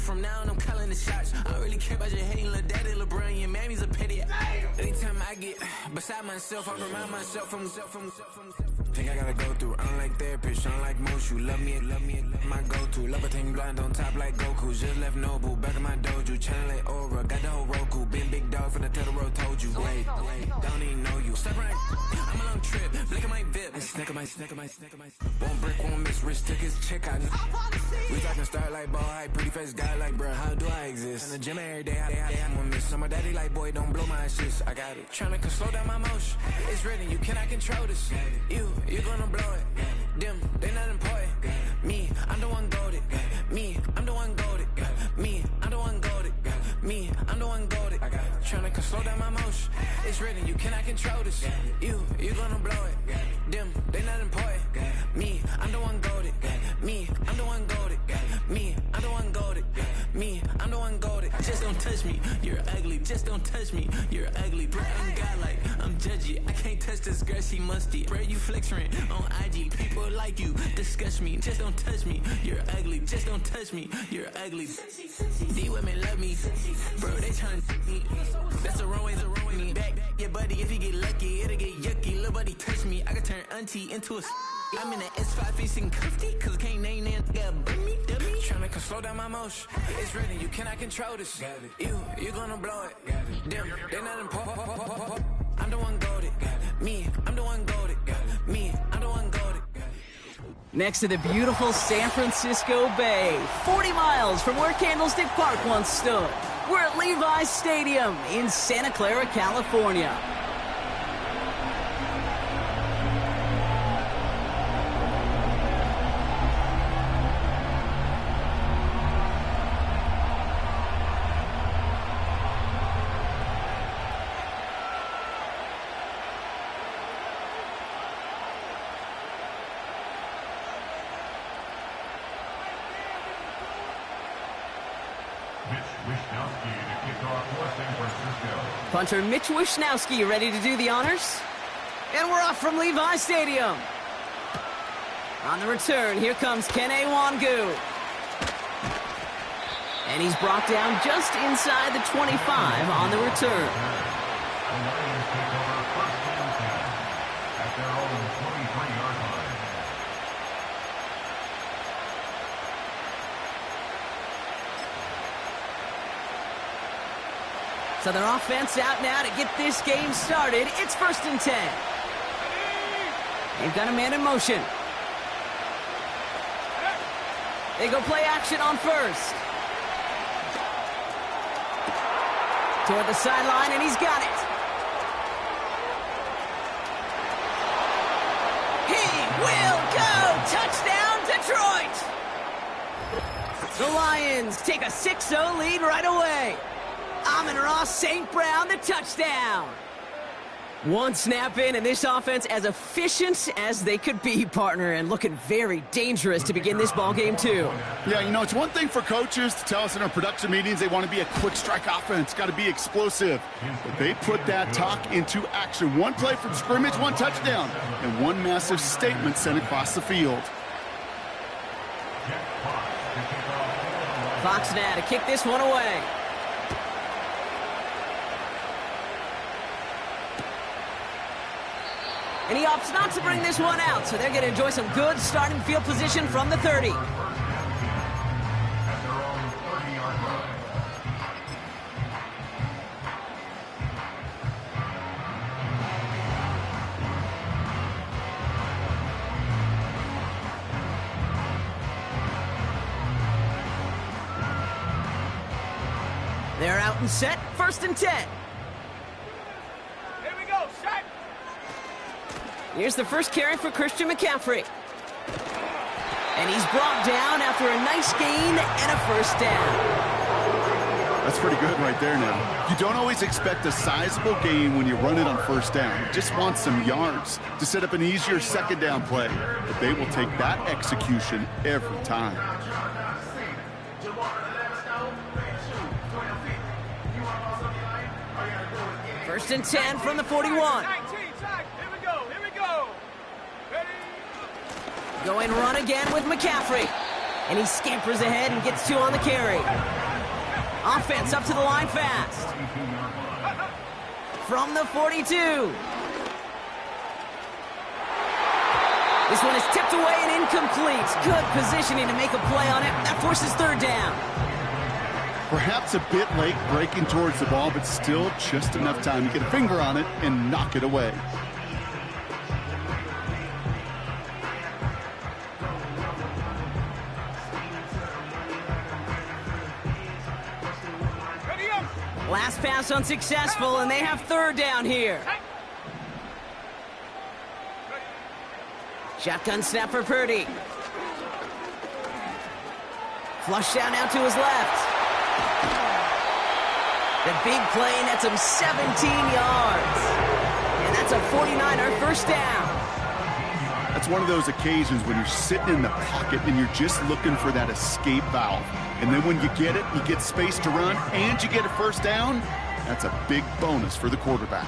from now on, I'm calling the shots. I don't really care about your hating, little daddy, LeBron, your mammy's a pity. Anytime I get beside myself, I remind myself from. Think I gotta go through, unlike therapist, unlike most. You love me, my go-to. Love a thing blind on top like Goku. Just left Noble, back in my dojo. Channel like Aura, got the whole Roku. Big dog from the Tether Road told you. Wait, don't even know you. Step right, I'm a long trip, blick at my VIP. I snack at my. One brick, one miss, Rich took his check out. We talking start like ball hype, pretty face guy like, bruh, how do I exist? In the gym every day, I'm gonna miss. So my daddy like, boy, don't blow my shit. I got it. Tryna slow down my motion. It's written, you cannot control this. You gonna blow it. Them, they not important. Me, I'm the one goated. Me, I'm the one goated. Me, I'm the one goated. Me, I'm the one goated. Tryna slow down my motion. It's written, you cannot control this. You gonna blow it. Them, they not important. Me, I'm the one goated. Me, I'm the one goated. Me, I'm the one goated. Me, I'm the one goated. Just don't touch me, you're ugly. Just don't touch me, you're ugly. Bro, I'm godlike, I'm judgy. I can't touch this girl, she musty. Bro, you flexing on IG. People like you disgust me. Just don't touch me, you're ugly. Just don't touch me, you're ugly. These women love me, bro, they tryna me. That's the wrong way, me. Back your buddy, if you get lucky, it'll get yucky. Little buddy touch me, I can turn auntie into a. I'm in the S5 facing cuffy, cause I can't name that guy but me. Tryna slow down my motion. It's written, you cannot control this. You gonna blow it. Them, they not important. I'm the one goated. Me, I'm the one goated. Me, I'm the one goated. Next to the beautiful San Francisco Bay, 40 miles from where Candlestick Park once stood. We're at Levi's Stadium in Santa Clara, California. Punter Mitch Wishnowski ready to do the honors. And we're off from Levi's Stadium. On the return, here comes Kene Wangu. And he's brought down just inside the 25 on the return. So their offense out now to get this game started. It's 1st and 10. They've got a man in motion. They go play action on first. Toward the sideline, and he's got it. He will go! Touchdown, Detroit! The Lions take a 6-0 lead right away. Amon-Ra St. Brown, the touchdown. One snap in, and this offense as efficient as they could be, partner, and looking very dangerous to begin this ball game too. Yeah, you know, it's one thing for coaches to tell us in our production meetings they want to be a quick strike offense, got to be explosive. But they put that talk into action. One play from scrimmage, one touchdown, and one massive statement sent across the field. Fox now to kick this one away. And he opts not to bring this one out, so they're going to enjoy some good starting field position from the 30. They're out and set, 1st and 10. Here's the first carry for Christian McCaffrey. And he's brought down after a nice gain and a 1st down. That's pretty good right there now. You don't always expect a sizable gain when you run it on 1st down. You just want some yards to set up an easier 2nd down play. But they will take that execution every time. First and 10 from the 41. Going run again with McCaffrey. And he scampers ahead and gets 2 on the carry. Offense up to the line fast. From the 42. This one is tipped away and incomplete. Good positioning to make a play on it. That forces 3rd down. Perhaps a bit late breaking towards the ball, but still just enough time to get a finger on it and knock it away. Last pass unsuccessful, and they have 3rd down here. Shotgun snap for Purdy. Flush down out to his left. The big play nets him 17 yards. And that's a 49er first down. That's one of those occasions when you're sitting in the pocket and you're just looking for that escape valve. And then when you get it, you get space to run, and you get a first down. That's a big bonus for the quarterback.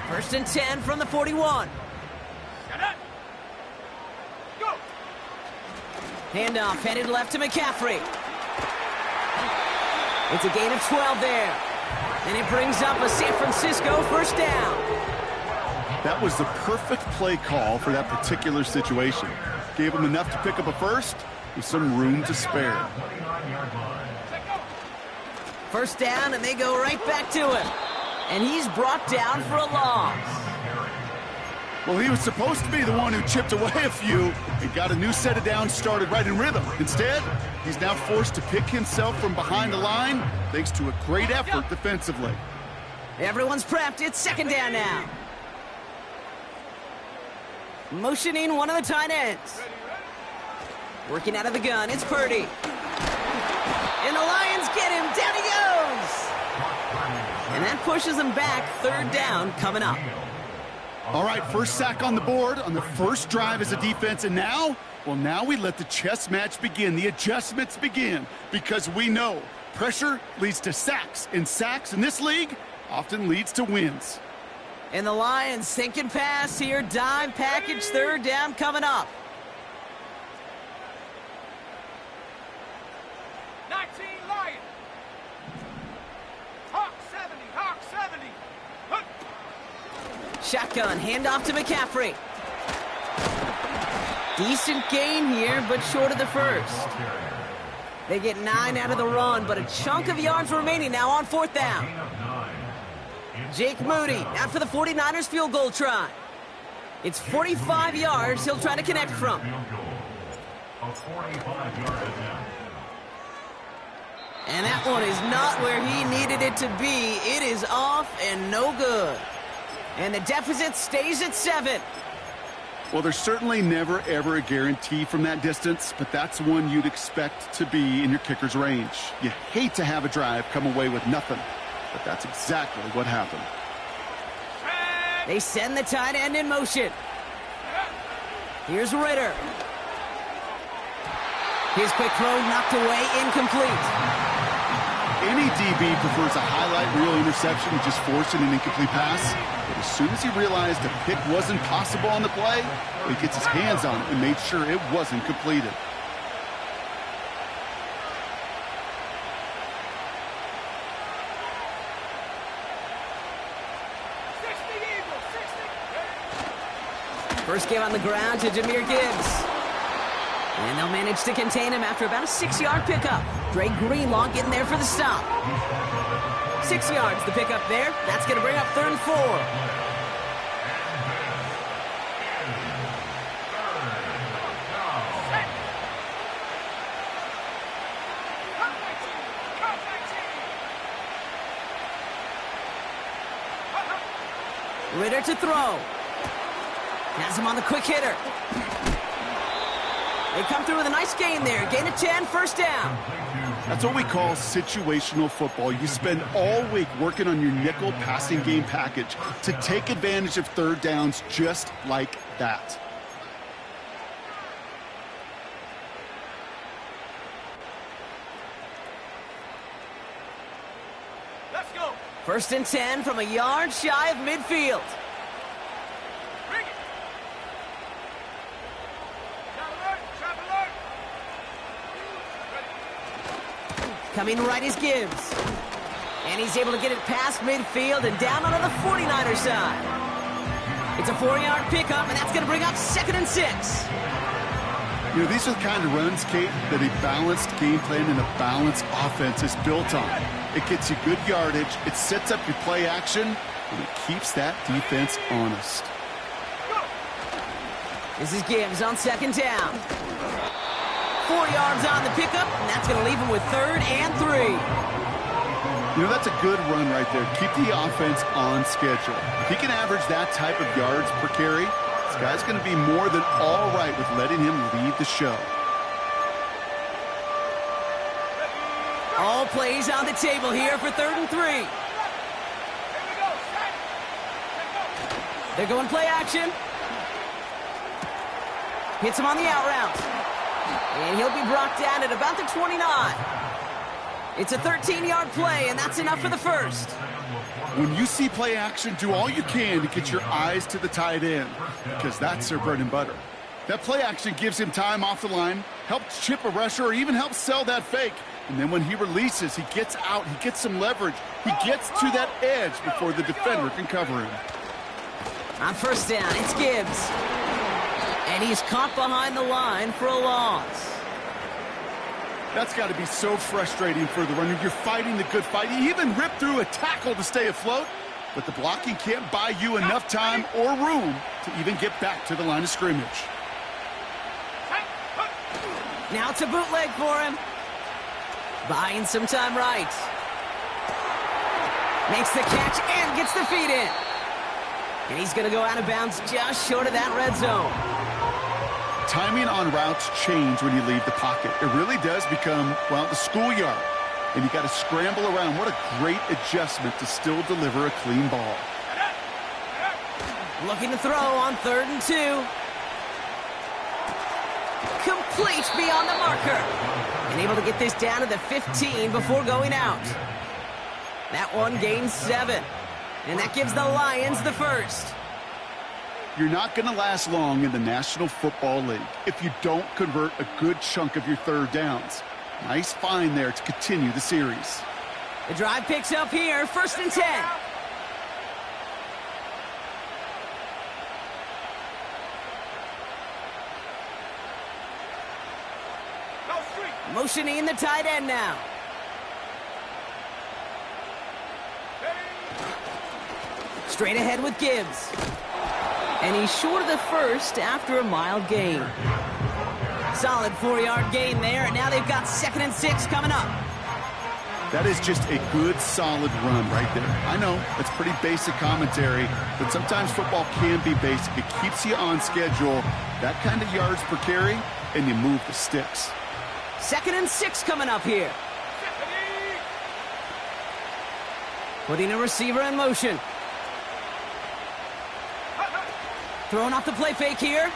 1st and 10 from the 41. Go. Handoff headed left to McCaffrey. It's a gain of 12 there. And it brings up a San Francisco first down. That was the perfect play call for that particular situation. Gave him enough to pick up a first with some room to spare. First down, and they go right back to him. And he's brought down for a loss. Well, he was supposed to be the one who chipped away a few and got a new set of downs started right in rhythm. Instead, he's now forced to pick himself from behind the line thanks to a great effort defensively. Everyone's prepped. It's 2nd down now. Motioning one of the tight ends. Working out of the gun, it's Purdy. And the Lions get him. Down he goes. And that pushes him back. 3rd down coming up. All right, first sack on the board on the first drive as a defense. And now, well, now we let the chess match begin. The adjustments begin because we know pressure leads to sacks. And sacks in this league often leads to wins. And the Lions thinking pass here. Dime package, 3rd down coming up. 19 Lions. Hawk 70, Hawk 70. Hunt. Shotgun, handoff to McCaffrey. Decent gain here, but short of the first. They get 9 out of the run, but a chunk of yards remaining now on 4th down. Jake Moody out for the 49ers field goal try. It's 45 yards he'll try to connect from. And that one is not where he needed it to be. It is off and no good. And the deficit stays at 7. Well, there's certainly never, ever a guarantee from that distance, but that's one you'd expect to be in your kicker's range. You hate to have a drive come away with nothing, but that's exactly what happened. They send the tight end in motion. Here's Ritter. His quick throw knocked away, incomplete. Any DB prefers a highlight reel interception to just forcing an incomplete pass. But as soon as he realized a pick wasn't possible on the play, he gets his hands on it and made sure it wasn't completed. First game on the ground to Jahmyr Gibbs. And they'll manage to contain him after about a 6-yard pickup. Dre Greenlaw getting there for the stop. 6 yards, the pickup there. That's going to bring up 3rd and 4. Ritter to throw. Has him on the quick hitter. They come through with a nice gain there. Gain of 10, first down. That's what we call situational football. You spend all week working on your nickel passing game package to take advantage of 3rd downs just like that. Let's go. 1st and 10 from a yard shy of midfield. Bring it. Coming right is Gibbs. And he's able to get it past midfield and down onto the 49er side. It's a 4-yard pickup, and that's going to bring up 2nd and 6. You know, these are the kind of runs, Kate, that a balanced game plan and a balanced offense is built on. It gets you good yardage, it sets up your play action, and it keeps that defense honest. This is Gibbs on 2nd down. 4 yards on the pickup, and that's going to leave him with 3rd and 3. You know, that's a good run right there. Keep the offense on schedule. If he can average that type of yards per carry, this guy's going to be more than all right with letting him lead the show. All plays on the table here for 3rd and 3. They're going play action. Hits him on the out route. And he'll be brought down at about the 29. It's a 13-yard play, and that's enough for the first. When you see play action, do all you can to get your eyes to the tight end, because that's their bread and butter. That play action gives him time off the line, helps chip a rusher, or even helps sell that fake. And then when he releases, he gets out, he gets some leverage. He gets to that edge before the defender can cover him. On 1st down, it's Gibbs. And he's caught behind the line for a loss. That's got to be so frustrating for the runner. You're fighting the good fight. He even ripped through a tackle to stay afloat, but the blocking can't buy you enough time or room to even get back to the line of scrimmage. Now it's a bootleg for him. Buying some time right. Makes the catch and gets the feet in. And he's going to go out of bounds just short of that red zone. Timing on routes change when you leave the pocket. It really does become, well, the schoolyard. And you got to scramble around. What a great adjustment to still deliver a clean ball. Looking to throw on 3rd and 2. Complete beyond the marker. And able to get this down to the 15 before going out. That one gains 7. And that gives the Lions the first. You're not going to last long in the National Football League if you don't convert a good chunk of your 3rd downs. Nice find there to continue the series. The drive picks up here, 1st and 10. Motioning the tight end now. Straight ahead with Gibbs. And he's short of the first after a mild gain. Solid 4-yard gain there, and now they've got 2nd and 6 coming up. That is just a good, solid run right there. I know, that's pretty basic commentary, but sometimes football can be basic. It keeps you on schedule, that kind of yards per carry, and you move the sticks. 2nd and 6 coming up here. Putting a receiver in motion. Throwing off the play fake here.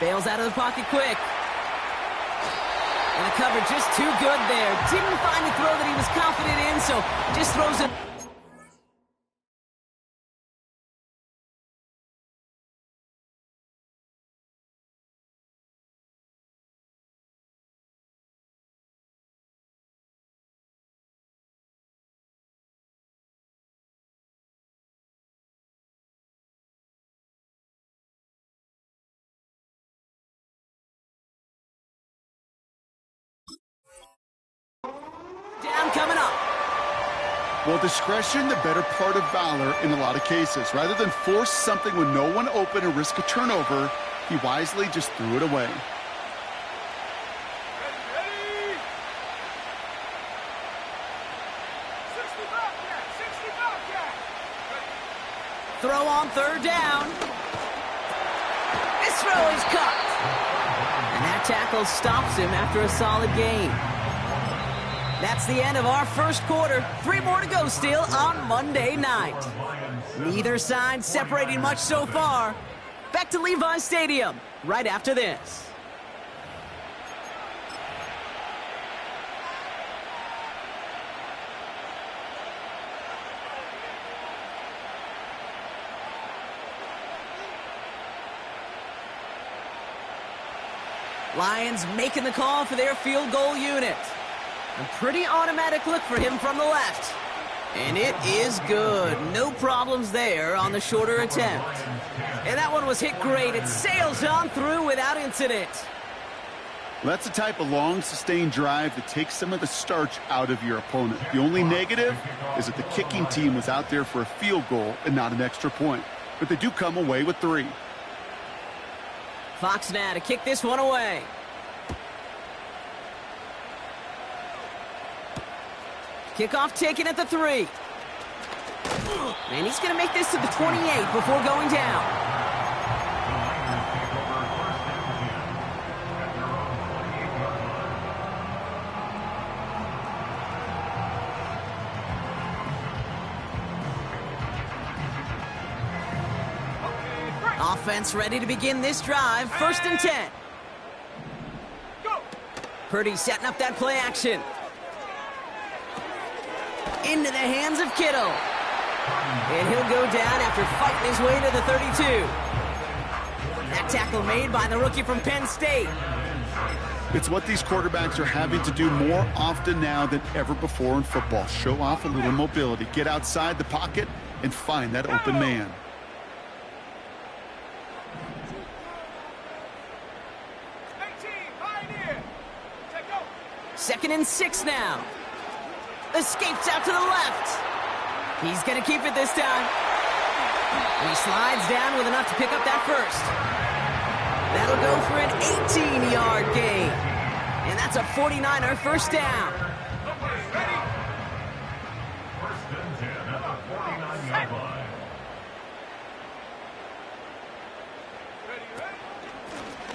Bails out of the pocket quick. And the cover just too good there. Didn't find the throw that he was confident in, so just throws it. Down coming up. Well, discretion, the better part of valor in a lot of cases. Rather than force something when no one open and risk a turnover, he wisely just threw it away. Throw on 3rd down. This throw is caught. And that tackle stops him after a solid gain. That's the end of our first quarter. 3 more to go still on Monday night. Neither side separating much so far. Back to Levi Stadium right after this. Lions making the call for their field goal unit. A pretty automatic look for him from the left. And it is good. No problems there on the shorter attempt. And that one was hit great. It sails on through without incident. That's the type of long, sustained drive that takes some of the starch out of your opponent. The only negative is that the kicking team was out there for a field goal and not an extra point. But they do come away with 3. Fox now to kick this one away. Kickoff taken at the 3. And he's going to make this to the 28 before going down. Offense ready to begin this drive. 1st and 10. Purdy setting up that play action. Into the hands of Kittle. And he'll go down after fighting his way to the 32. That tackle made by the rookie from Penn State. It's what these quarterbacks are having to do more often now than ever before in football. Show off a little mobility. Get outside the pocket and find that open man. 2nd and 6 now. Escapes out to the left. He's going to keep it this time. He slides down with enough to pick up that first. That'll go for an 18-yard gain. And that's a 49er first down.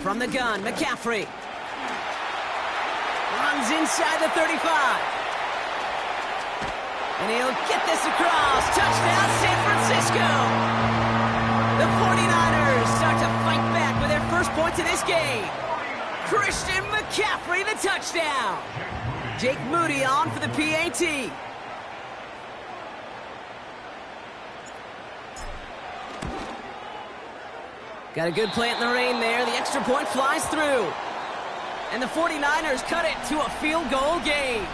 From the gun, McCaffrey. Runs inside the 35. And he'll get this across. Touchdown, San Francisco. The 49ers start to fight back with their first points of this game. Christian McCaffrey, the touchdown. Jake Moody on for the PAT. Got a good plant in the rain there. The extra point flies through. And the 49ers cut it to a field goal game.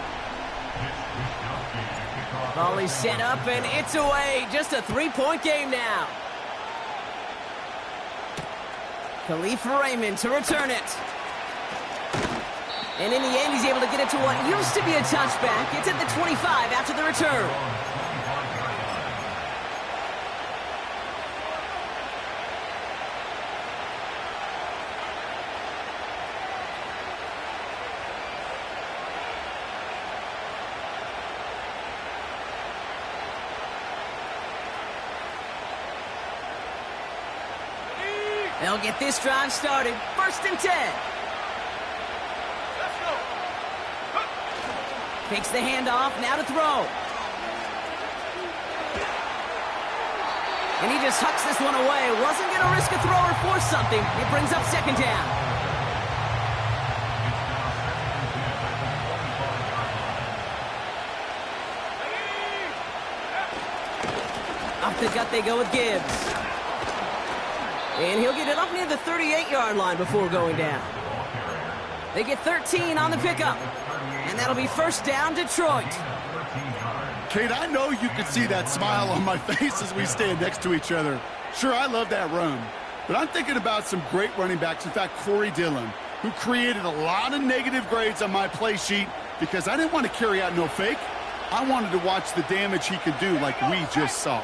Ball is set up and it's away. Just a 3-point game now. Khalif Raymond to return it. And in the end, he's able to get it to what used to be a touchback. It's at the 25 after the return. They'll get this drive started. 1st and 10. Let's go. Takes the handoff, now to throw. And he just hucks this one away. Wasn't going to risk a throw or force something. It brings up 2nd down. Off the gut they go with Gibbs. And he'll get it up near the 38-yard line before going down. They get 13 on the pickup. And that'll be 1st down, Detroit. Kate, I know you can see that smile on my face as we stand next to each other. Sure, I love that run. But I'm thinking about some great running backs. In fact, Corey Dillon, who created a lot of negative grades on my play sheet because I didn't want to carry out no fake. I wanted to watch the damage he could do like we just saw.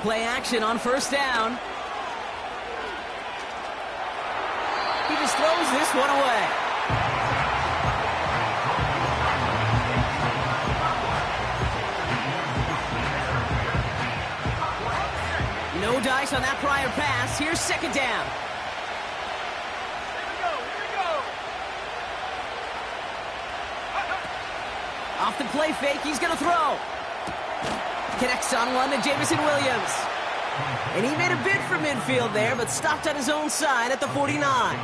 Play action on 1st down. He just throws this one away. No dice on that prior pass. Here's 2nd down. Off the play fake, he's going to throw. Connects on one to Jamison Williams. And he made a bid for midfield there, but stopped on his own side at the 49.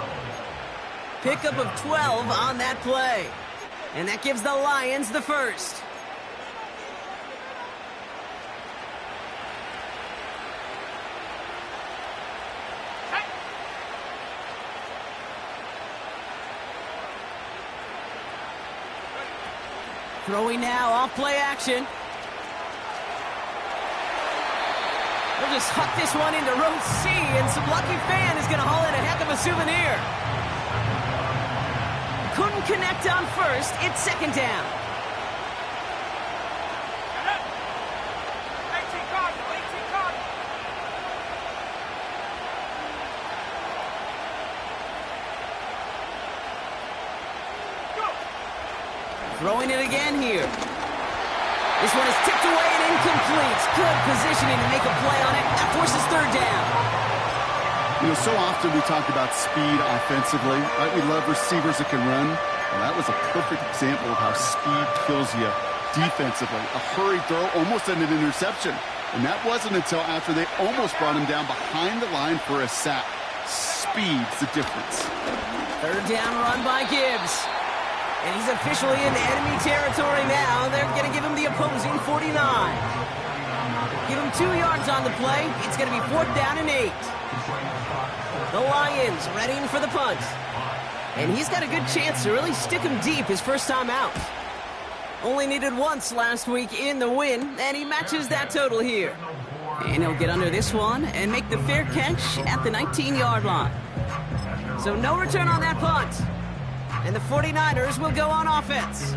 Pickup of 12 on that play. And that gives the Lions the first. Throwing now, off play action. They'll just huck this one into row C, and some lucky fan is going to haul in a heck of a souvenir. Couldn't connect on first. It's second down. Throwing it again here. This one is tipped away and incomplete. Good positioning to make a play on it. That forces third down. You know, so often we talk about speed offensively, right? We love receivers that can run. Well, that was a perfect example of how speed kills you defensively. A hurried throw almost ended an interception. And that wasn't until after they almost brought him down behind the line for a sack. Speed's the difference. Third down run by Gibbs. And he's officially in enemy territory now. They're going to give him the opposing 49. Give him 2 yards on the play. It's going to be 4th down and 8. The Lions readying for the punt. And he's got a good chance to really stick him deep his first time out. Only needed once last week in the win, and he matches that total here. And he'll get under this one and make the fair catch at the 19-yard line. So no return on that punt. And the 49ers will go on offense.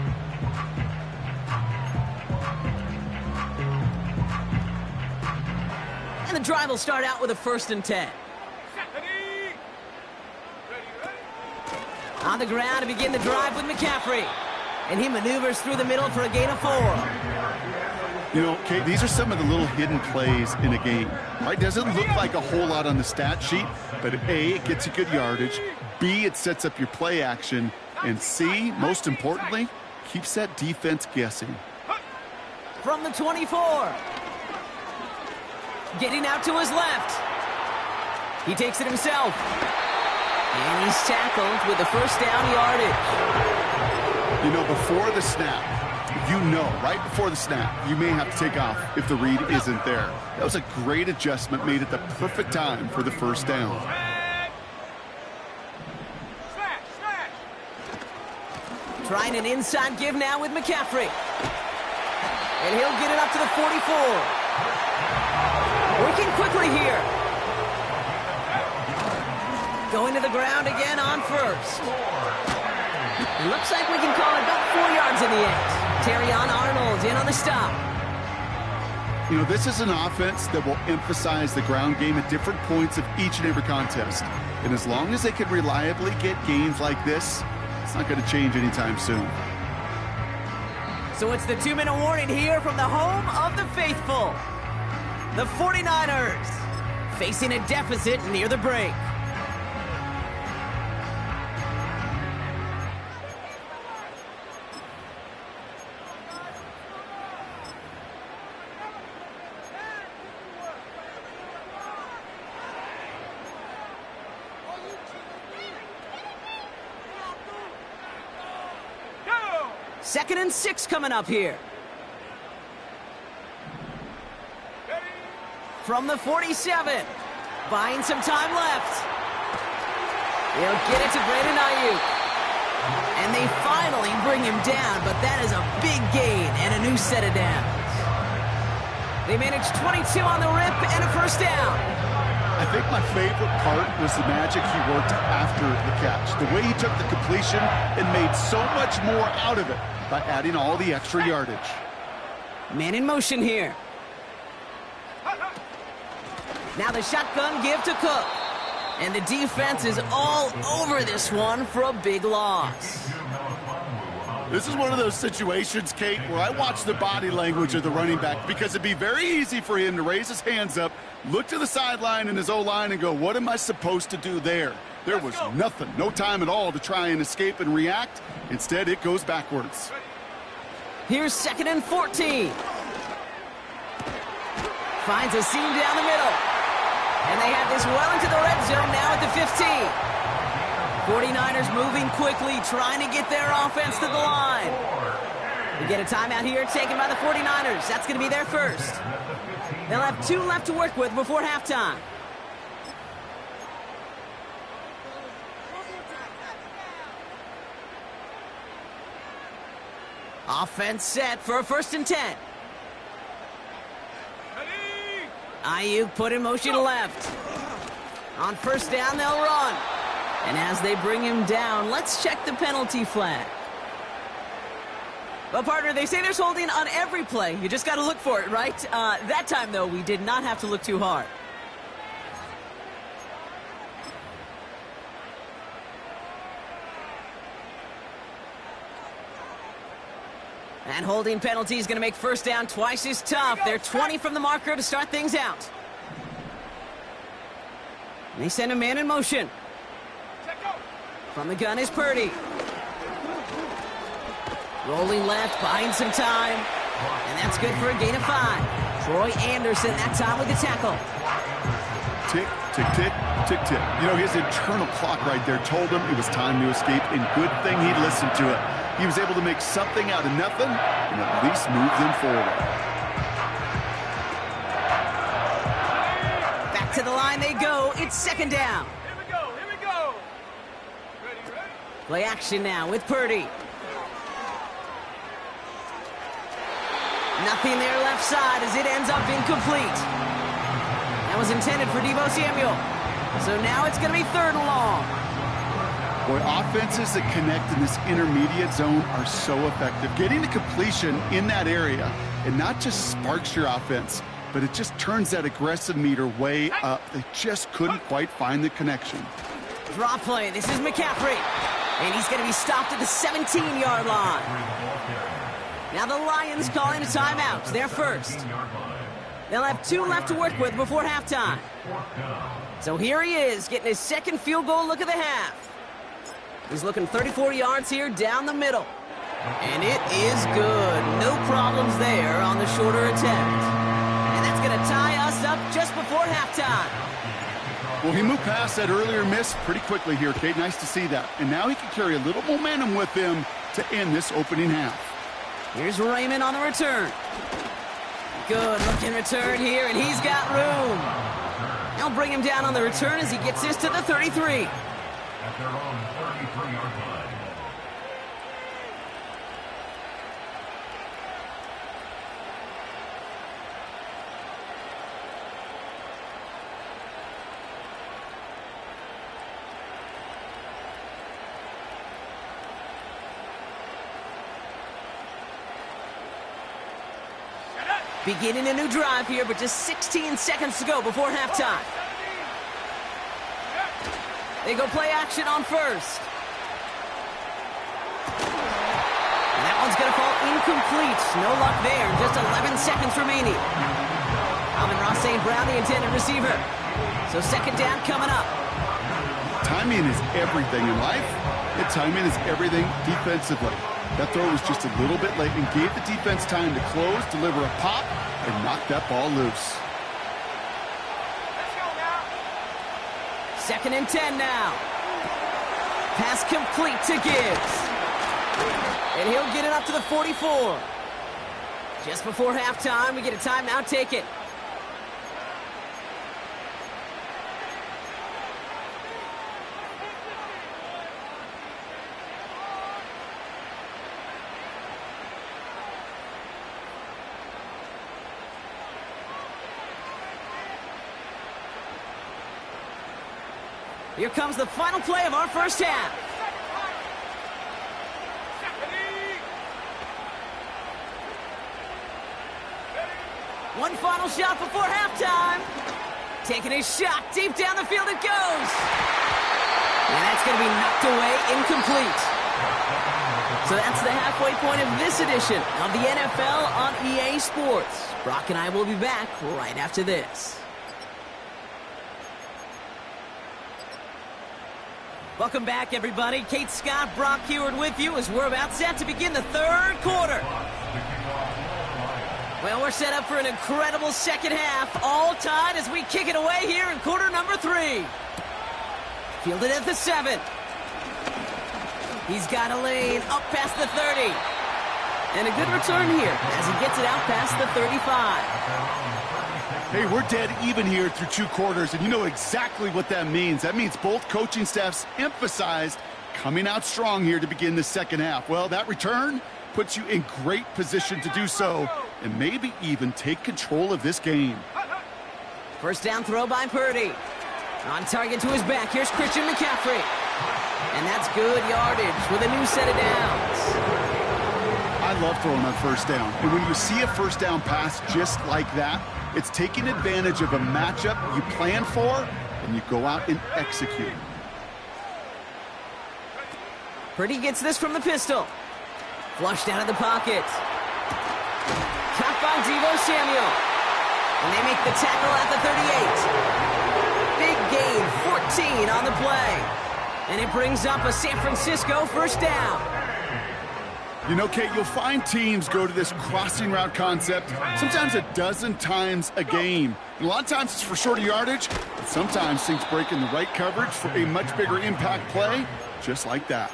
And the drive will start out with a 1st and 10. On the ground to begin the drive with McCaffrey. And he maneuvers through the middle for a gain of 4. You know, Kate, these are some of the little hidden plays in a game. Right? Doesn't look like a whole lot on the stat sheet, but A, it gets you good yardage. B, it sets up your play action. And C, most importantly, keeps that defense guessing. From the 24. Getting out to his left. He takes it himself. And he's tackled with the 1st down yardage. You know, before the snap, right before the snap, you may have to take off if the read isn't there. That was a great adjustment made at the perfect time for the 1st down. Trying an inside give now with McCaffrey. And he'll get it up to the 44. Working quickly here. Going to the ground again on first. Looks like we can call it about 4 yards in the end. Terrion Arnold in on the stop. You know, this is an offense that will emphasize the ground game at different points of each and every contest. And as long as they can reliably get gains like this, it's not going to change anytime soon. So it's the 2-minute warning here from the home of the faithful. The 49ers facing a deficit near the break. Second and 6 coming up here. From the 47. Buying some time left. He'll get it to Brandon Ayuk. And they finally bring him down, but that is a big gain and a new set of downs. They managed 22 on the rip and a 1st down. I think my favorite part was the magic he worked after the catch. The way he took the completion and made so much more out of it by adding all the extra yardage. Man in motion here. Now the shotgun give to Cook. And the defense is all over this one for a big loss. This is one of those situations, Kate, where I watch the body language of the running back because it'd be very easy for him to raise his hands up, look to the sideline in his O-line and go, what am I supposed to do there? There was nothing, no time at all to try and escape and react. Instead, it goes backwards. Here's 2nd and 14. Finds a seam down the middle. And they have this well into the red zone now at the 15. 49ers moving quickly, trying to get their offense to the line. We get a timeout here taken by the 49ers. That's going to be their first. They'll have 2 left to work with before halftime. Offense set for a 1st and 10. Ayuk put in motion left. On 1st down, they'll run. And as they bring him down, let's check the penalty flag. Well, partner, they say there's holding on every play. You just got to look for it, right? That time, though, we did not have to look too hard. And holding penalty is going to make 1st down twice as tough. They're 20 from the marker to start things out. And they send a man in motion. From the gun is Purdy. Rolling left, buying some time. And that's good for a gain of 5. Troy Anderson that time with the tackle. Tick, tick, tick, tick, tick. You know, his internal clock right there told him it was time to escape, and good thing he listened to it. He was able to make something out of nothing and at least move them forward. Back to the line they go. It's 2nd down. Here we go, here we go. Ready? Play action now with Purdy. Nothing there left side as it ends up incomplete. That was intended for Deebo Samuel. So now it's going to be 3rd and long. Boy, offenses that connect in this intermediate zone are so effective. Getting to completion in that area, it not just sparks your offense, but it just turns that aggressive meter way up. They just couldn't quite find the connection. Draw play. This is McCaffrey. And he's going to be stopped at the 17-yard line. Now the Lions calling a timeout. They're first. They'll have 2 left to work with before halftime. So here he is, getting his 2nd field goal look of the half. He's looking 34 yards here down the middle. And it is good. No problems there on the shorter attempt. And that's going to tie us up just before halftime. Well, he moved past that earlier miss pretty quickly here, Kate. Nice to see that. And now he can carry a little momentum with him to end this opening half. Here's Raymond on the return. Good looking return here, and he's got room. They'll bring him down on the return as he gets this to the 33. At their own 33-yard line. Beginning a new drive here, but just 16 seconds to go before halftime. They go play action on 1st. And that one's going to fall incomplete. No luck there. Just 11 seconds remaining. Amon-Ra St. Brown, the intended receiver. So 2nd down coming up. Timing is everything in life, and timing is everything defensively. That throw was just a little bit late and gave the defense time to close, deliver a pop, and knock that ball loose. 2nd and 10 now. Pass complete to Gibbs. And he'll get it up to the 44. Just before halftime, we get a timeout taken. Here comes the final play of our first half. One final shot before halftime. Taking a shot deep down the field it goes. And that's going to be knocked away, incomplete. So that's the halfway point of this edition of the NFL on EA Sports. Brock and I will be back right after this. Welcome back, everybody. Kate Scott, Brock Heward with you as we're about set to begin the 3rd quarter. Well, we're set up for an incredible second half, all tied as we kick it away here in quarter number 3. Fielded at the 7. He's got a lane up past the 30. And a good return here as he gets it out past the 35. Hey, we're dead even here through 2 quarters, and you know exactly what that means. That means both coaching staffs emphasized coming out strong here to begin the second half. Well, that return puts you in great position to do so and maybe even take control of this game. First down throw by Purdy. On target to his back, here's Christian McCaffrey. And that's good yardage with a new set of downs. I love throwing on first down. And when you see a first down pass just like that, it's taking advantage of a matchup you plan for, and you go out and execute. Purdy gets this from the pistol. Flushed out of the pocket. Caught by Deebo Samuel. And they make the tackle at the 38. Big gain, 14 on the play. And it brings up a San Francisco first down. You know, Kate, you'll find teams go to this crossing route concept sometimes a dozen times a game. And a lot of times it's for shorter yardage, but sometimes things break in the right coverage for a much bigger impact play, just like that.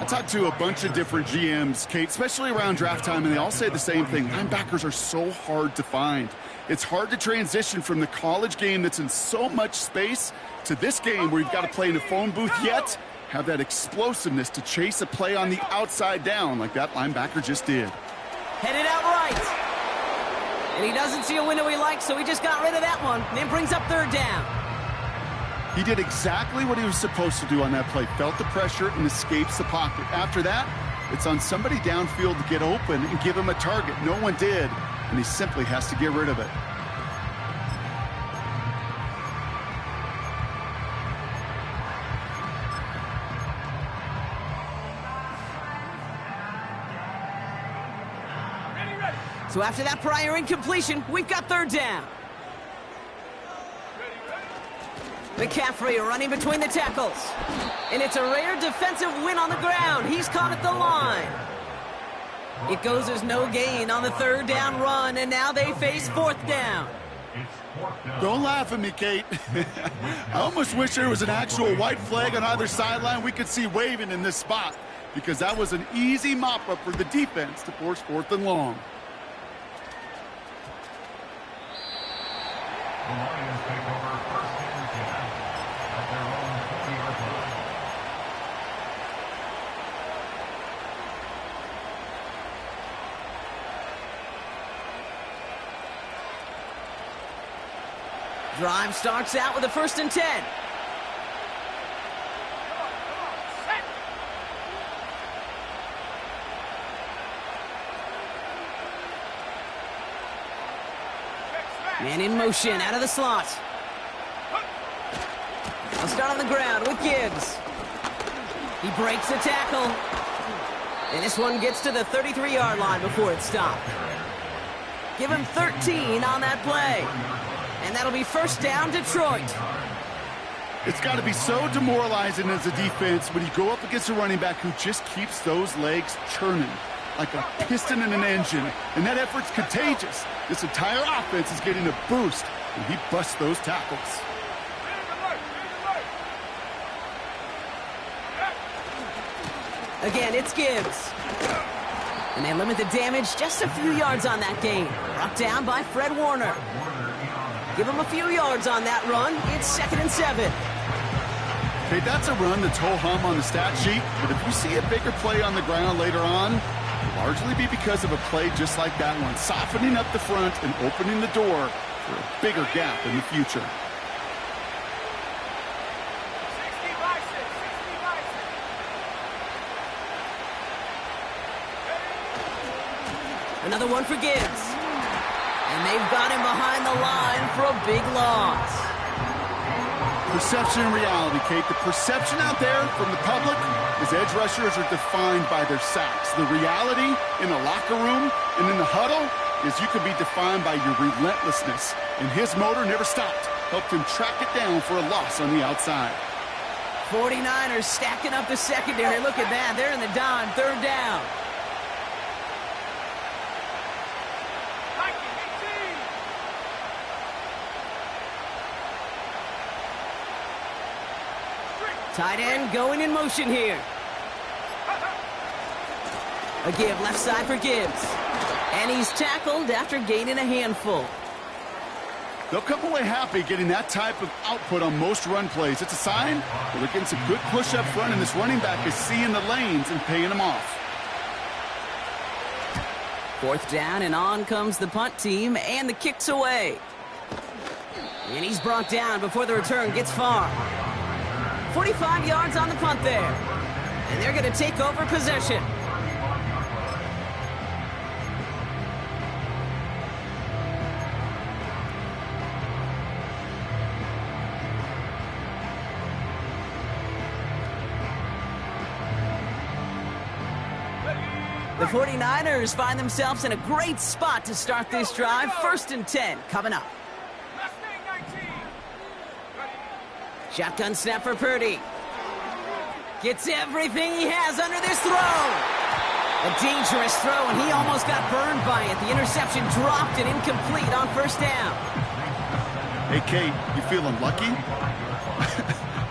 I talked to a bunch of different GMs, Kate, especially around draft time, and they all say the same thing. Linebackers are so hard to find. It's hard to transition from the college game that's in so much space to this game where you've got to play in a phone booth, yet have that explosiveness to chase a play on the outside down like that linebacker just did. Headed out right. And he doesn't see a window he likes, so he just got rid of that one. Then brings up third down. He did exactly what he was supposed to do on that play. Felt the pressure and escapes the pocket. After that, it's on somebody downfield to get open and give him a target. No one did, and he simply has to get rid of it. So after that prior incompletion, we've got third down. McCaffrey running between the tackles. And it's a rare defensive win on the ground. He's caught at the line. It goes as no gain on the third down run, and now they face fourth down. Don't laugh at me, Kate. I almost wish there was an actual white flag on either sideline we could see waving in this spot, because that was an easy mop-up for the defense to force fourth and long. The Lions take over first and 10 at their own 20-yard line. Drive starts out with a first and 10. Man in motion, out of the slot. I'll start on the ground with Gibbs. He breaks the tackle. And this one gets to the 33-yard line before it's stopped. Give him 13 on that play. And that'll be first down, Detroit. It's got to be so demoralizing as a defense when you go up against a running back who just keeps those legs churning like a piston in an engine, and that effort's contagious. This entire offense is getting a boost when he busts those tackles. Again, it's Gibbs. And they limit the damage just a few yards on that gain. Brought down by Fred Warner. Give him a few yards on that run. It's 2nd and 7. Okay, that's a run that's ho-hum on the stat sheet, but if you see a bigger play on the ground later on, it'll largely be because of a play just like that one, softening up the front and opening the door for a bigger gap in the future. Another one for Gibbs. And they've got him behind the line for a big loss. Perception and reality, Kate. The perception out there from the public is edge rushers are defined by their sacks. The reality in the locker room and in the huddle is you can be defined by your relentlessness. And his motor never stopped. Helped him track it down for a loss on the outside. 49ers stacking up the secondary. Look at that. They're in the dime. Third down. Tight end going in motion here. A give left side for Gibbs. And he's tackled after gaining a handful. They'll come away happy getting that type of output on most run plays. It's a sign that they're getting some good push up front, and this running back is seeing the lanes and paying them off. 4th down, and on comes the punt team, and the kick's away. And he's brought down before the return gets far. 45 yards on the punt there. And they're going to take over possession. The 49ers find themselves in a great spot to start this drive. 1st and 10 coming up. Shotgun snap for Purdy. Gets everything he has under this throw. A dangerous throw, and he almost got burned by it. The interception dropped and incomplete on 1st down. Hey, Kate, you feeling lucky?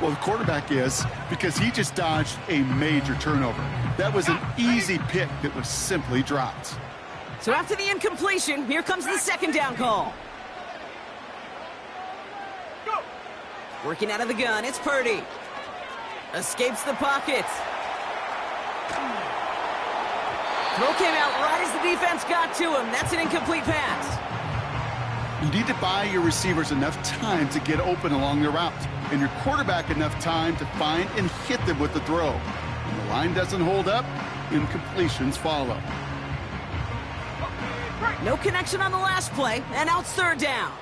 Well, the quarterback is, because he just dodged a major turnover. That was an easy pick that was simply dropped. So after the incompletion, here comes the 2nd down call. Working out of the gun, it's Purdy. Escapes the pocket. Throw came out right as the defense got to him. That's an incomplete pass. You need to buy your receivers enough time to get open along the route, and your quarterback enough time to find and hit them with the throw. When the line doesn't hold up, incompletions follow. No connection on the last play, and now it's 3rd down.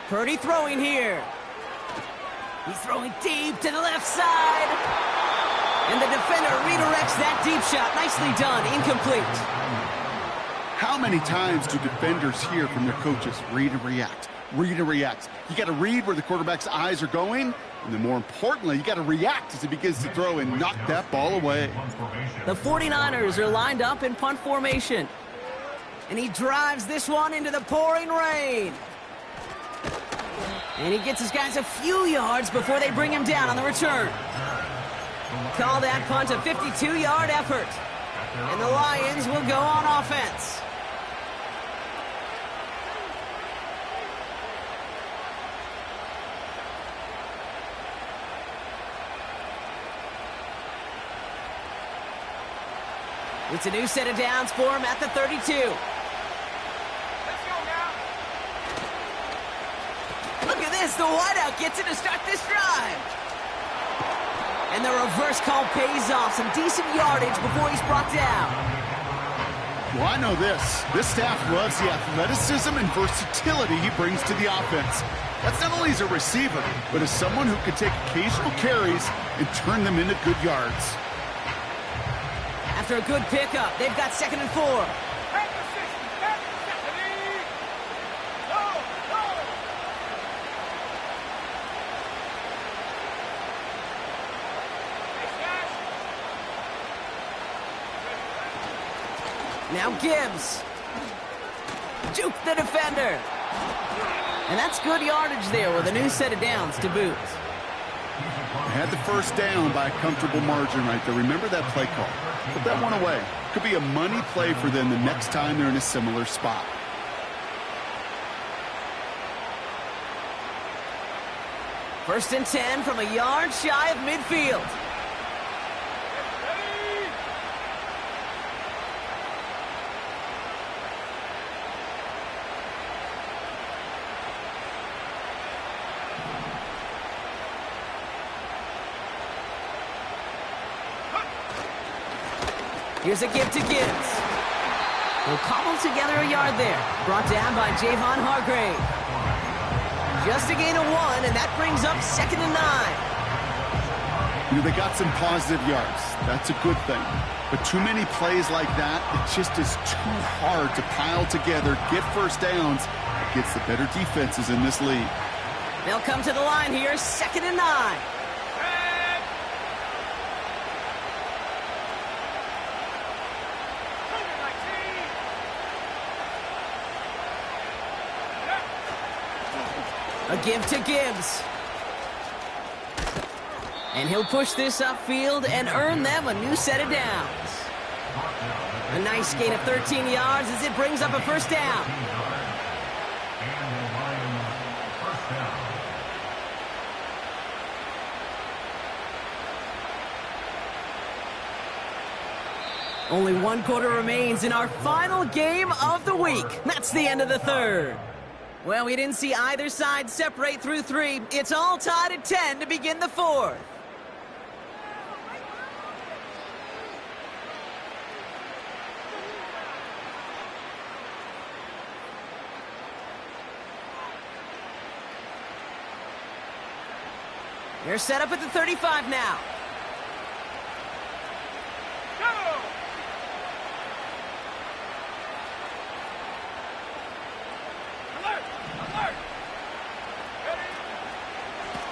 Purdy throwing here. He's throwing deep to the left side. And the defender redirects that deep shot. Nicely done. Incomplete. How many times do defenders hear from their coaches, read and react, read and react? You got to read where the quarterback's eyes are going, and then more importantly, you got to react as he begins to throw and knock that ball away. The 49ers are lined up in punt formation. And he drives this one into the pouring rain. And he gets his guys a few yards before they bring him down on the return. Call that punt a 52-yard effort. And the Lions will go on offense. It's a new set of downs for him at the 32. Look at this, the wideout gets it to start this drive. And the reverse call pays off. Some decent yardage before he's brought down. Well, I know this. This staff loves the athleticism and versatility he brings to the offense. That's not only as a receiver, but as someone who can take occasional carries and turn them into good yards. After a good pickup, they've got 2nd and 4. Now Gibbs. Juke the defender. And that's good yardage there with a new set of downs to boot. Had the 1st down by a comfortable margin right there. Remember that play call. Put that one away. Could be a money play for them the next time they're in a similar spot. First and 10 from a yard shy of midfield. Here's a give to Gibbs. He'll cobble together a yard there. Brought down by Javon Hargrave. Just a gain of 1, and that brings up 2nd and 9. You know, they got some positive yards. That's a good thing. But too many plays like that, it just is too hard to pile together, get 1st downs against the better defenses in this league. They'll come to the line here, 2nd and 9. A give to Gibbs. And he'll push this upfield and earn them a new set of downs. A nice gain of 13 yards as it brings up a 1st down. Only one quarter remains in our final game of the week. That's the end of the third. Well, we didn't see either side separate through 3. It's all tied at 10 to begin the fourth. They're set up at the 35 now.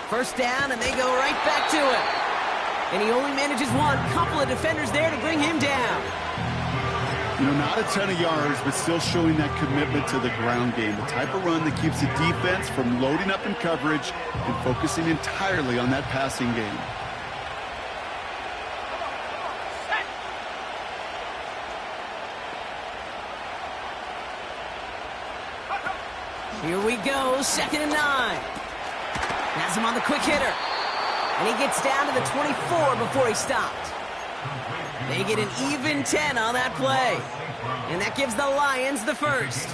First down, and they go right back to it. And he only manages one. Couple of defenders there to bring him down. You know, not a ton of yards, but still showing that commitment to the ground game. The type of run that keeps the defense from loading up in coverage and focusing entirely on that passing game. Here we go, 2nd and 9. Has him on the quick hitter. And he gets down to the 24 before he stopped. They get an even 10 on that play. And that gives the Lions the first.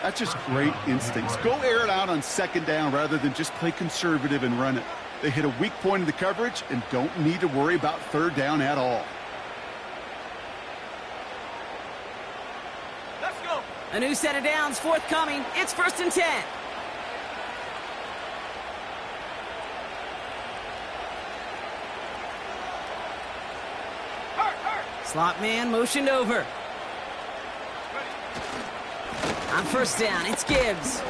That's just great instincts. Go air it out on 2nd down rather than just play conservative and run it. They hit a weak point in the coverage and don't need to worry about 3rd down at all. Let's go. A new set of downs forthcoming. It's 1st and 10. Slot man motioned over. On 1st down, it's Gibbs.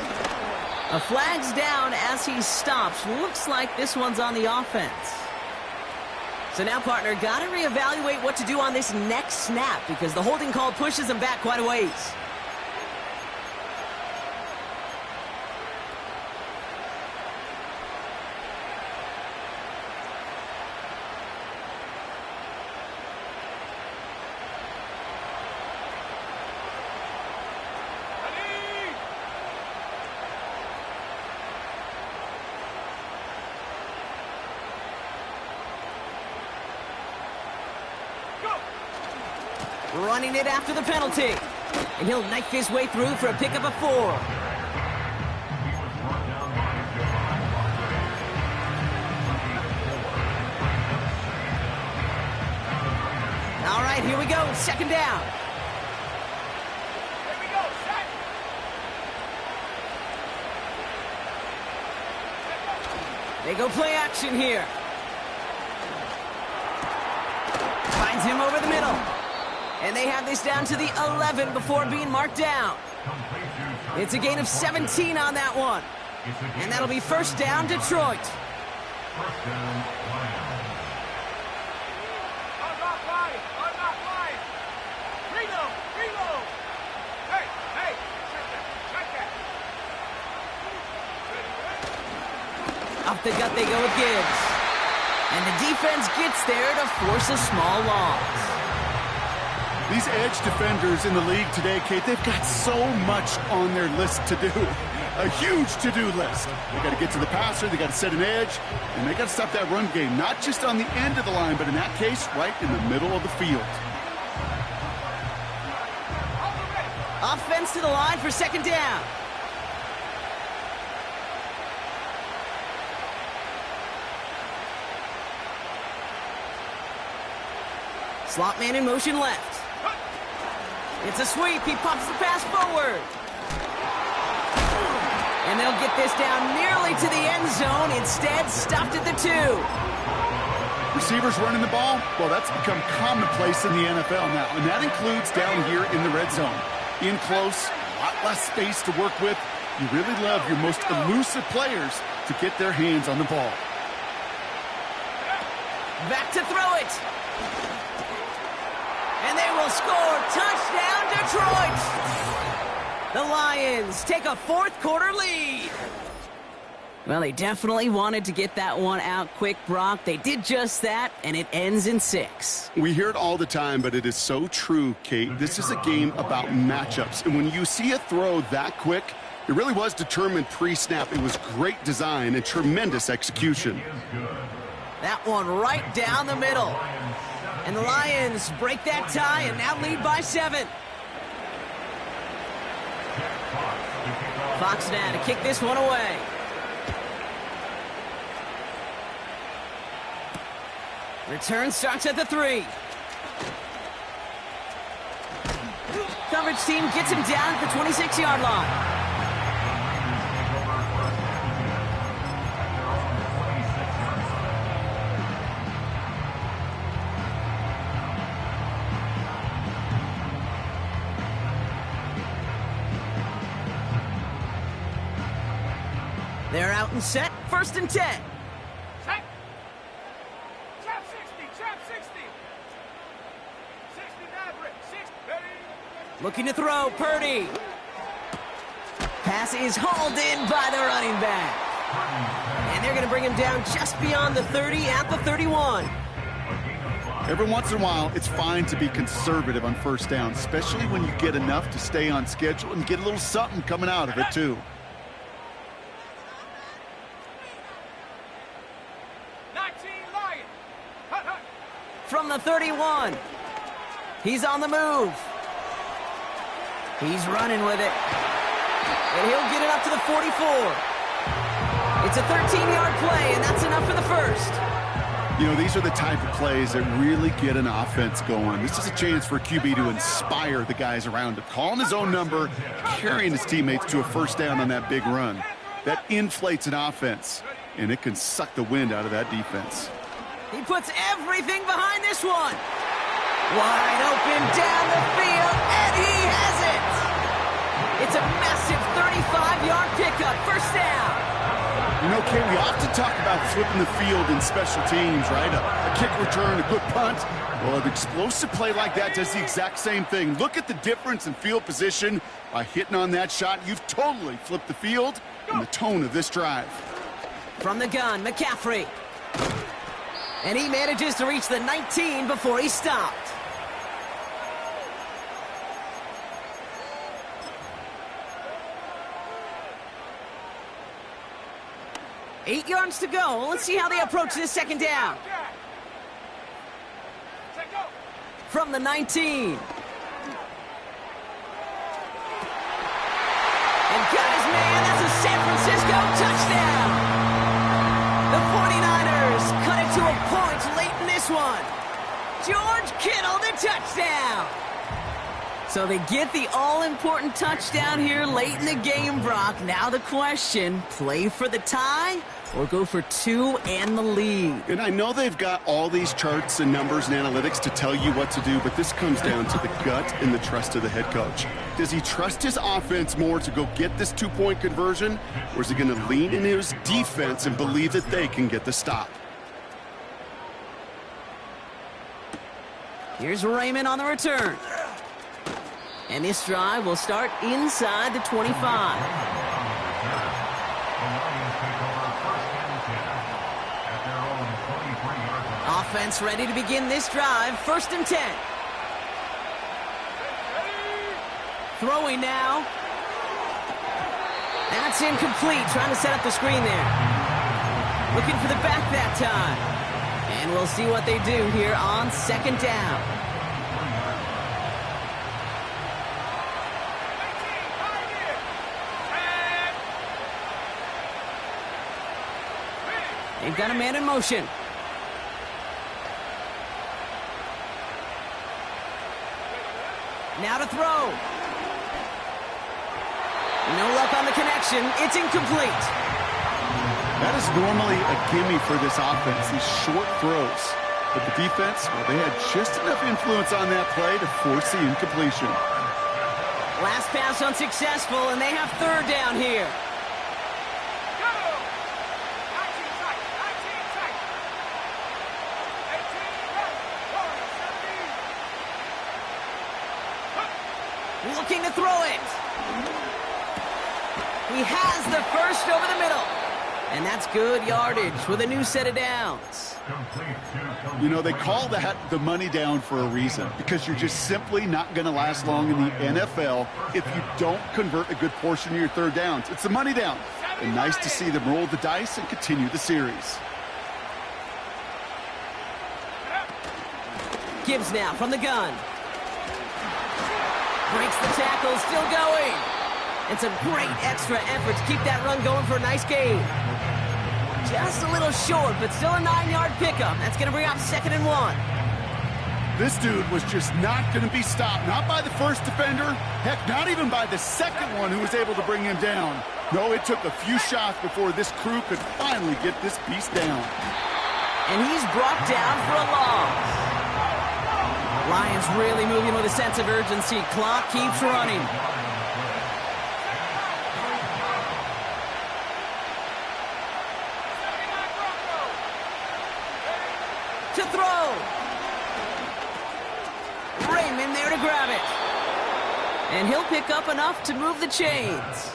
A flag's down as he stops. Looks like this one's on the offense. So now, partner, got to reevaluate what to do on this next snap because the holding call pushes him back quite a ways. Running it after the penalty. And he'll knife his way through for a pickup of 4. All right, here we go. 2nd down. Here we go. Set. They go play action here. Finds him over the middle. And they have this down to the 11 before being marked down. It's a gain of 17 on that one. And that'll be 1st down, Detroit. 1st down, Lions. Unlock line. Unlock line. Reload. Reload. Hey. Hey. Check that. Up the gut they go with Gibbs. And the defense gets there to force a small loss. These edge defenders in the league today, Kate, they've got so much on their list to do. A huge to-do list. They got to get to the passer, they got to set an edge, and they got to stop that run game, not just on the end of the line, but in that case, right in the middle of the field. Offense to the line for 2nd down. Slot man in motion left. It's a sweep. He pops the pass forward. And they'll get this down nearly to the end zone. Instead, stopped at the 2. Receivers running the ball, well, that's become commonplace in the NFL now, and that includes down here in the red zone. In close, a lot less space to work with. You really love your most elusive players to get their hands on the ball. Back to throw it. And they will score. Touchdown, Detroit. The Lions take a 4th quarter lead. Well, they definitely wanted to get that one out quick, Brock. They did just that, and it ends in 6. We hear it all the time, but it is so true, Kate. This is a game about matchups, and when you see a throw that quick, it really was determined pre-snap. It was great design and tremendous execution. That one right down the middle. And the Lions break that tie and now lead by 7. Fox now to kick this one away. Return starts at the 3. Coverage team gets him down at the 26-yard line. They're out and set, 1st and 10. Set. Trap 60, trap 60. 60 Maverick, 60, ready. Looking to throw, Purdy. Pass is hauled in by the running back. And they're going to bring him down just beyond the 30 at the 31. Every once in a while, it's fine to be conservative on 1st down, especially when you get enough to stay on schedule and get a little something coming out of it, too. From the 31. He's on the move. He's running with it. And he'll get it up to the 44. It's a 13-yard play, and that's enough for the 1st. You know, these are the type of plays that really get an offense going. This is a chance for a QB to inspire the guys around him. Calling his own number, carrying his teammates to a 1st down on that big run. That inflates an offense, and it can suck the wind out of that defense. He puts everything behind this one. Wide open down the field, and he has it. It's a massive 35-yard pickup, 1st down. You know, Kay, we often talk about flipping the field in special teams, right? A kick return, a good punt. Well, an explosive play like that does the exact same thing. Look at the difference in field position. By hitting on that shot, you've totally flipped the field and the tone of this drive. From the gun, McCaffrey. And he manages to reach the 19 before he stopped. Eight yards to go. Let's see how they approach this 2nd down. From the 19. And got his man. That's a San Francisco touchdown. The 49ers cut it to a point late in this one. George Kittle, the touchdown. So they get the all-important touchdown here late in the game, Brock. Now the question, play for the tie or go for 2 and the lead? And I know they've got all these charts and numbers and analytics to tell you what to do, but this comes down to the gut and the trust of the head coach. Does he trust his offense more to go get this 2-point conversion, or is he going to lean into his defense and believe that they can get the stop? Here's Raymond on the return. And this drive will start inside the 25. Offense ready to begin this drive. 1st and 10. Throwing now. That's incomplete. Trying to set up the screen there. Looking for the back that time. And we'll see what they do here on 2nd down. They've got a man in motion. Now to throw. No luck on the connection. It's incomplete. That is normally a gimme for this offense, these short throws. But the defense, well, they had just enough influence on that play to force the incompletion. Last pass unsuccessful, and they have 3rd down here. Looking to throw it. He has the 1st over the middle. And that's good yardage with a new set of downs. You know, they call that the money down for a reason, because you're just simply not going to last long in the NFL if you don't convert a good portion of your 3rd downs. It's the money down. And nice to see them roll the dice and continue the series. Gibbs now from the gun. Breaks the tackle, still going. And some great extra effort to keep that run going for a nice gain. Just a little short, but still a 9-yard pickup. That's going to bring up 2nd and 1. This dude was just not going to be stopped. Not by the first defender. Heck, not even by the second one who was able to bring him down. No, it took a few shots before this crew could finally get this beast down. And he's brought down for a loss. Lions really moving with a sense of urgency. Clock keeps running. To throw. Raymond there to grab it. And he'll pick up enough to move the chains.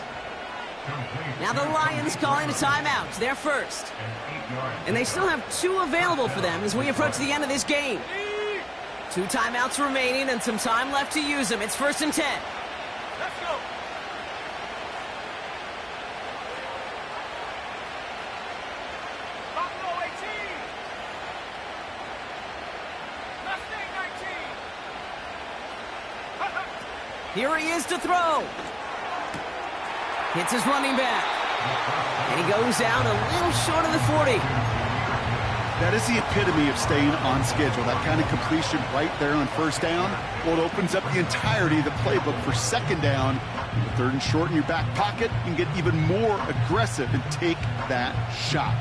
Now the Lions calling a timeout. They're first. And they still have 2 available for them as we approach the end of this game. 2 timeouts remaining and some time left to use them. It's 1st and 10. Let's go. Buffalo 18. Mustang 19. Here he is to throw. Hits his running back. And he goes down a little short of the 40. That is the epitome of staying on schedule. That kind of completion right there on 1st down. Well, it opens up the entirety of the playbook for 2nd down. 3rd and short in your back pocket. You can get even more aggressive and take that shot.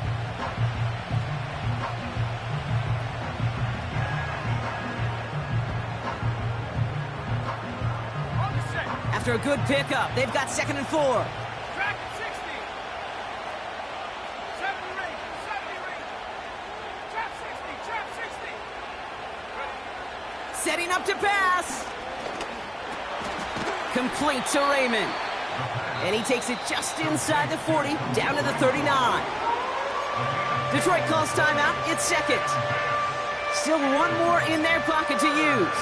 After a good pickup, they've got 2nd and 4. Track at 60. 70 rate. 70 rate. Trap 60. Trap 60. Setting up to pass. Complete to Raymond. And he takes it just inside the 40, down to the 39. Detroit calls timeout. It's 2nd. Still 1 more in their pocket to use.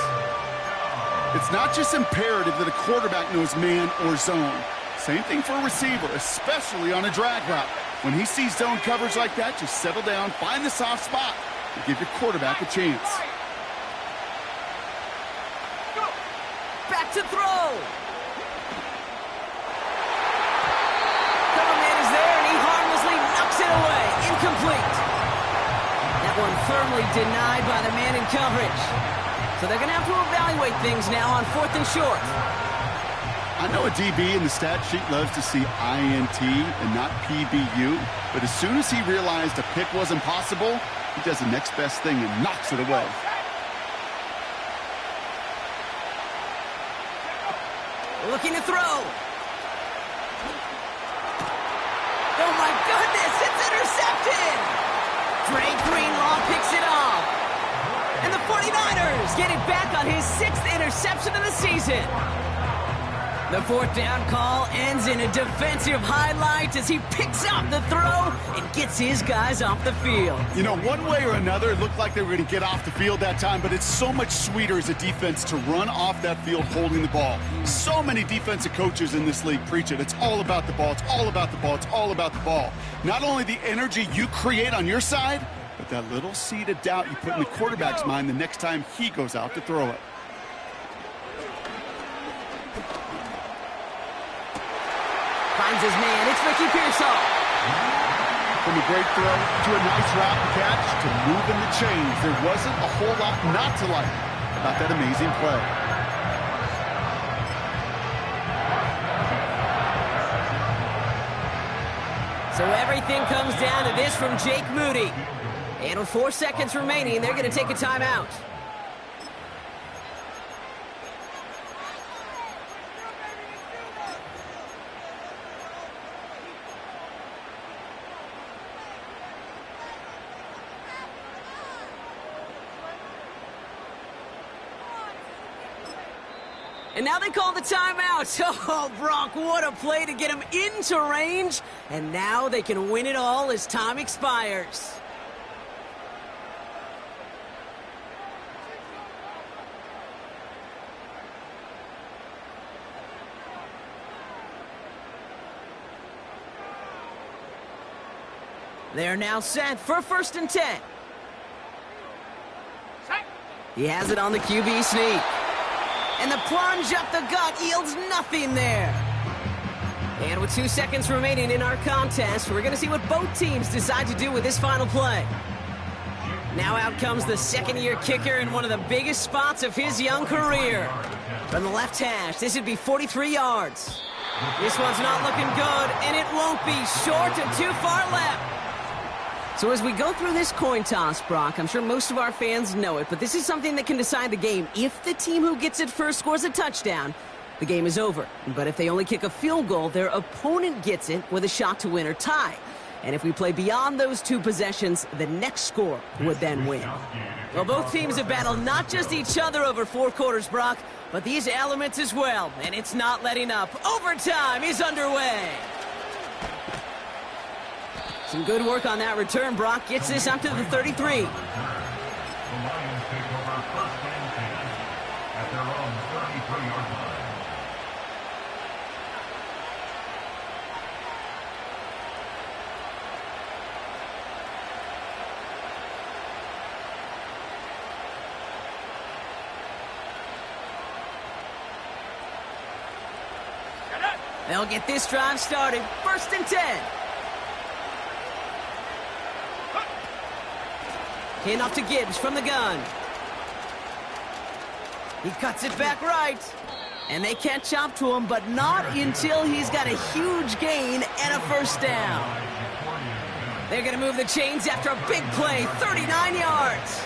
It's not just imperative that a quarterback knows man or zone. Same thing for a receiver, especially on a drag route. When he sees zone coverage like that, just settle down, find the soft spot, and give your quarterback a chance. Back to throw. Cover man is there, and he harmlessly knocks it away. Incomplete. That one firmly denied by the man in coverage. So they're going to have to evaluate things now on 4th and short. I know a DB in the stat sheet loves to see INT and not PBU, but as soon as he realized a pick wasn't possible, he does the next best thing and knocks it away. Looking to throw. Oh my goodness, it's intercepted! Dre Greenlaw picks it off. And the 49ers get it back on his 6th interception of the season. The 4th down call ends in a defensive highlight as he picks up the throw and gets his guys off the field. You know, one way or another, it looked like they were going to get off the field that time, but it's so much sweeter as a defense to run off that field holding the ball. So many defensive coaches in this league preach it. It's all about the ball. It's all about the ball. It's all about the ball. Not only the energy you create on your side, but that little seed of doubt you put in the quarterback's mind the next time he goes out to throw it. Finds his man. It's Ricky Pearsall. From a great throw to a nice route and catch to moving the chains. There wasn't a whole lot not to like about that amazing play. So everything comes down to this from Jake Moody. And with 4 seconds remaining, they're going to take a timeout. And now they call the timeout. Oh, Brock, what a play to get him into range. And now they can win it all as time expires. They're now set for 1st and 10. Set. He has it on the QB sneak. And the plunge up the gut yields nothing there. And with 2 seconds remaining in our contest, we're going to see what both teams decide to do with this final play. Now out comes the second-year kicker in one of the biggest spots of his young career. From the left hash, this would be 43 yards. This one's not looking good, and it won't be. Short and too far left. So as we go through this coin toss, Brock, I'm sure most of our fans know it, but this is something that can decide the game. If the team who gets it first scores a touchdown, the game is over. But if they only kick a field goal, their opponent gets it with a shot to win or tie. And if we play beyond those 2 possessions, the next score would then win. Well, both teams have battled not just each other over 4 quarters, Brock, but these elements as well. And it's not letting up. Overtime is underway. Some good work on that return. Brock gets this up to the 33. The Lions take over first and 10 at their own 33-yard line. They'll get this drive started. First and 10. Hand off to Gibbs from the gun. He cuts it back right. And they catch up to him, but not until he's got a huge gain and a first down. They're going to move the chains after a big play, 39 yards.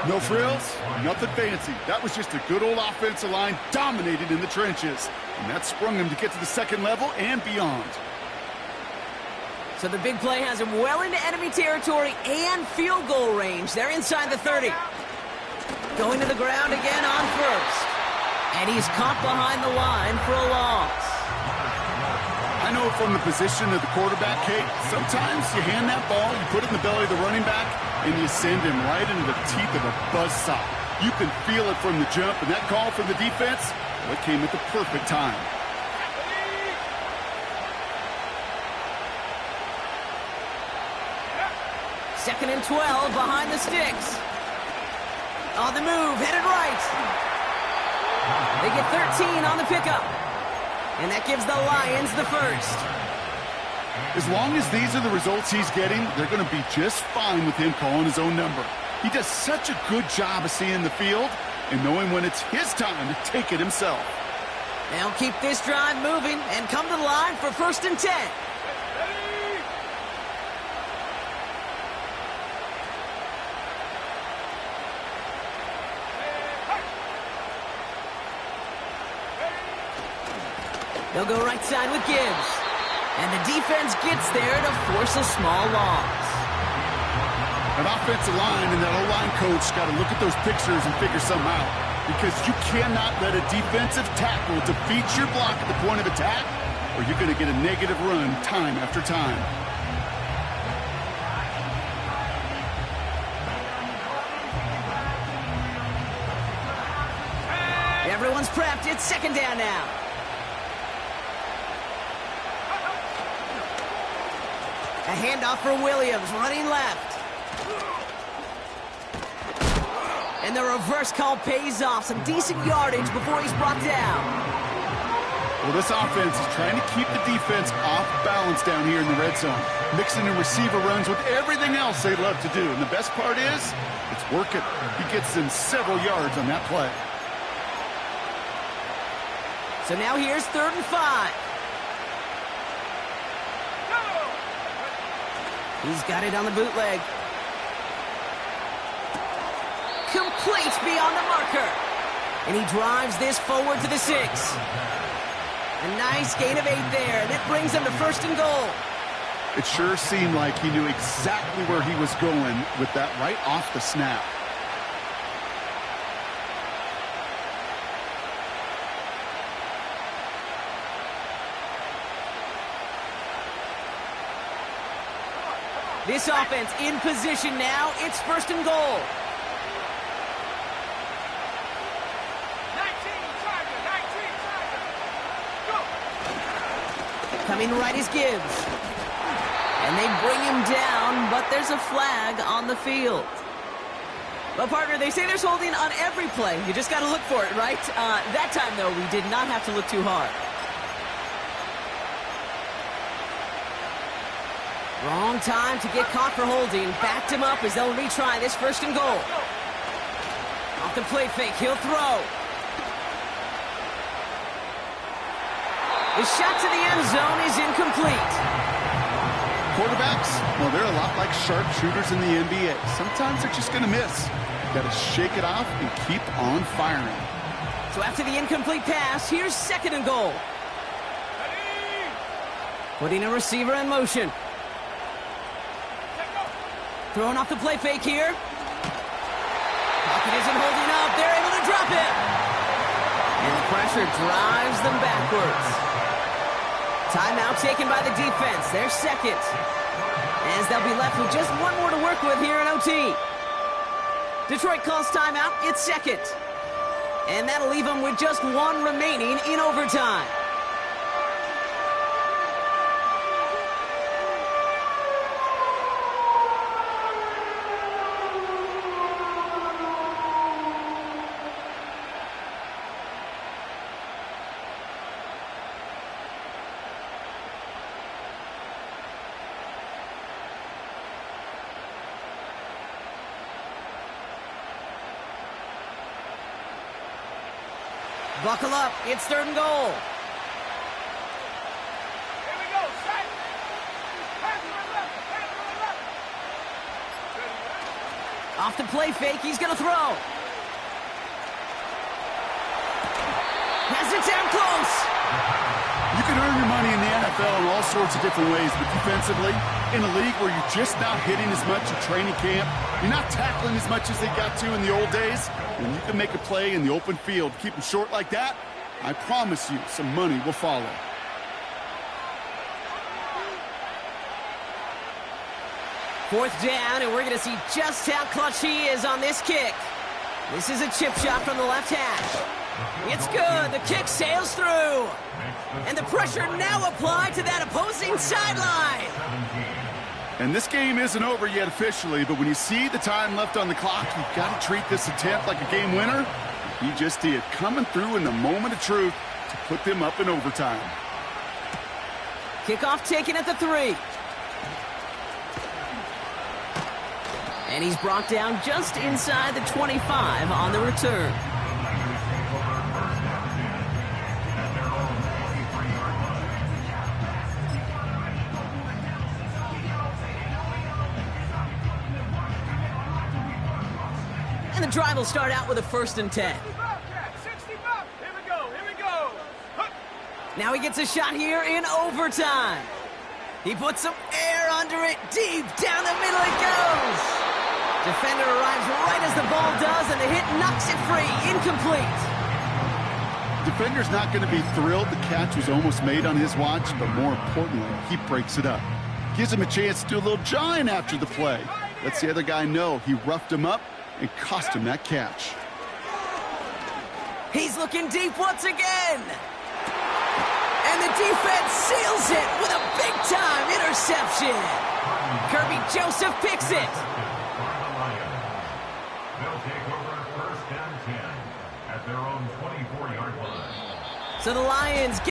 No frills, nothing fancy. That was just a good old offensive line dominated in the trenches. And that sprung him to get to the second level and beyond. So the big play has him well into enemy territory and field goal range. They're inside the 30. Going to the ground again on first. And he's caught behind the line for a loss. I know from the position of the quarterback, Kate, sometimes you hand that ball, you put it in the belly of the running back, and you send him right into the teeth of a buzzsaw. You can feel it from the jump, and that call from the defense, well, it came at the perfect time. Second and 12 behind the sticks. On the move, headed right. They get 13 on the pickup. And that gives the Lions the first. As long as these are the results he's getting, they're going to be just fine with him calling his own number. He does such a good job of seeing the field and knowing when it's his time to take it himself. They'll keep this drive moving and come to the line for first and 10. They'll go right side with Gibbs. And the defense gets there to force a small loss. An offensive line and that O-line coach got to look at those pictures and figure something out. Because you cannot let a defensive tackle defeat your block at the point of attack, or you're going to get a negative run time after time. Everyone's prepped. It's second down now. A handoff for Williams, running left. And the reverse call pays off. Some decent yardage before he's brought down. Well, this offense is trying to keep the defense off balance down here in the red zone, mixing in receiver runs with everything else they love to do. And the best part is, it's working. He gets them several yards on that play. So now here's 3rd and 5. He's got it on the bootleg. Complete beyond the marker. And he drives this forward to the 6. A nice gain of 8 there. That brings him to 1st and goal. It sure seemed like he knew exactly where he was going with that right off the snap. This offense in position now. It's 1st and goal. 19, go! Coming right is Gibbs. And they bring him down, but there's a flag on the field. Well, partner, they say there's holding on every play. You just got to look for it, right? That time, though, we did not have to look too hard. Wrong time to get caught for holding. Backed him up as they'll retry this 1st and goal. Off the play fake, he'll throw. The shot to the end zone is incomplete. Quarterbacks, well, they're a lot like sharpshooters in the NBA. Sometimes they're just going to miss. Got to shake it off and keep on firing. So after the incomplete pass, here's 2nd and goal. Putting a receiver in motion. Throwing off the play fake here. Pocket isn't holding up. They're able to drop it. And the pressure drives them backwards. Timeout taken by the defense. Their 2nd. As they'll be left with just one more to work with here in OT. Detroit calls timeout. It's 2nd. And that'll leave them with just one remaining in overtime. Buckle up. It's 3rd and goal. Here we go. Set. Pass to the left. Pass to the left. Off the play fake. He's going to throw. Has it down close. You can earn your money in the NFL in all sorts of different ways, but defensively, in a league where you're just not hitting as much in training camp, you're not tackling as much as they got to in the old days, when you can make a play in the open field, keep them short like that, I promise you some money will follow. Fourth down, and we're going to see just how clutch he is on this kick. This is a chip shot from the left hash. It's good. The kick sails through. And the pressure now applied to that opposing sideline. And this game isn't over yet officially, but when you see the time left on the clock, you've got to treat this attempt like a game winner. He just did, coming through in the moment of truth to put them up in overtime. Kickoff taken at the 3. And he's brought down just inside the 25 on the return. And the drive will start out with a 1st and 10. 60 bucks. Here we go. Here we go. Now he gets a shot here in overtime. He puts some air under it. Deep down the middle it goes. Defender arrives right as the ball does, and the hit knocks it free. Incomplete. Defender's not going to be thrilled the catch was almost made on his watch, but more importantly, he breaks it up. Gives him a chance to do a little jawing after the play. Lets the other guy know he roughed him up and cost him that catch. He's looking deep once again. And the defense seals it with a big-time interception. Kirby Joseph picks it. They'll take over 1st and 10 at their own 24-yard line. So the Lions